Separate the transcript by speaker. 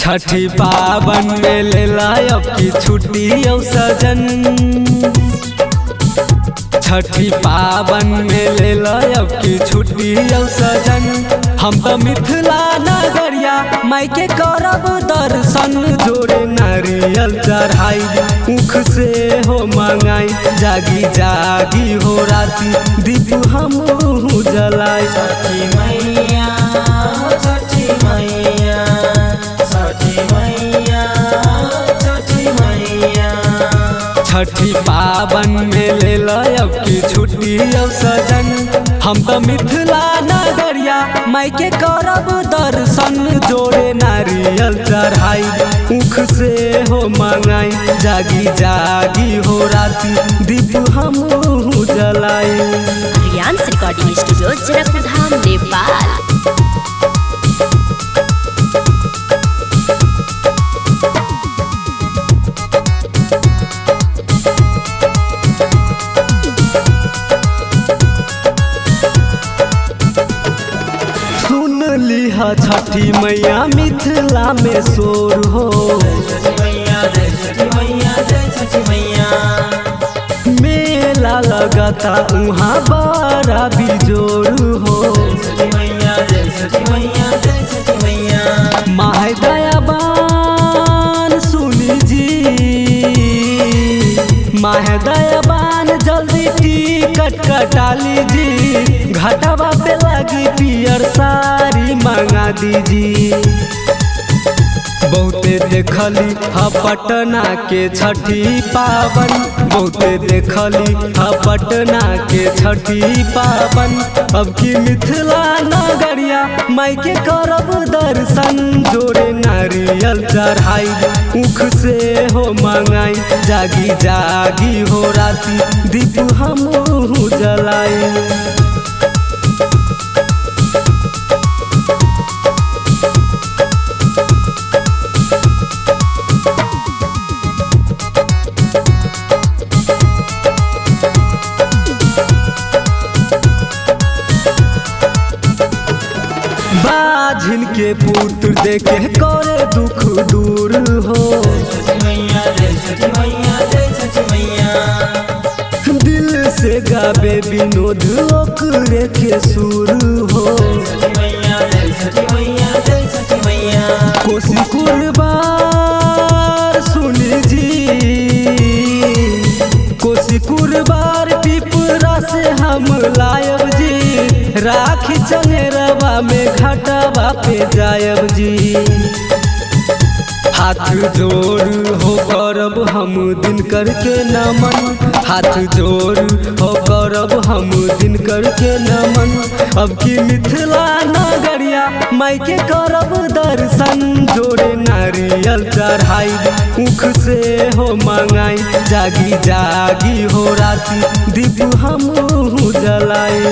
Speaker 1: छठी पावन में ले अब की छुट्टी औ सजन। छठी पावन में ले अब की छुट्टी औ सजन। हम तो मिथिला नगरिया माई के करब दर्शन। जोड़े नारियल चढ़ाई ऊख से हो मंगाई। जागी जागी हो राती दीप हम जलाई।
Speaker 2: छठी मैया छठी मैया छठी मैया छठी मैया।
Speaker 1: छठी पावन में ले अब की छुट्टी औ सजन। हम तो मिथिला नगरिया माई के करब दर्शन। जोड़े नारियल चढ़ाई ऊख से हो मंगाई। जागी जागी हो राती दीप हम जलाई।
Speaker 3: रियांस रिकॉर्डिंग स्टूडियो जनकपुर धाम नेपाल।
Speaker 1: सुन लिहा छठी मैया मिथिला में शोर हो।
Speaker 2: छठी मैया जय छठी मैया जय छठी मैया।
Speaker 1: मेला लगाता उहाँ बड़ा बिजोर हो।
Speaker 2: छठी मैया जय छठी मैया जय छठी मैया।
Speaker 1: माय दयाबान सुनी जी, माय दयाबान जल्दी टिकट कटा लीजी। घाटावा पे लगी पियर साड़ी मंगा दीजी। बहुते देखली हा पटना के छठी पावन। बहुते देखली हा पटना के छठी पावन। अब की मिथिला नगरिया माई के करब दर्शन। जोड़े नारियल चढ़ाई ऊख से हो मंगाई। जागी जागी हो राती दीप हम जलाई। बाझिन के पुत्र देखे करे दुख दूर हो।
Speaker 2: छठी मैया जय छठी मैया जय छठी मैया।
Speaker 1: दिल से गावे विनोद ओकरे के सुर हो।
Speaker 2: छठी मैया जय छठी मैया जय छठी मैया।
Speaker 1: कोसी कुरबार सुनी जी, कोसी कुरबार पिपरा से हम लायब जी। राखी चंगेरवा में घाटवा पे जायब जी। हाथ जोड़ हो करब हम दिन करके नमन। हाथ जोड़ हो करब हम दिन करके नमन। अब की मिथिला नगरिया माई के करब दर्शन। जोड़े नारियल चढ़ाई ऊख से हो मंगाई। जागी जागी हो राती दीप हम जलाई।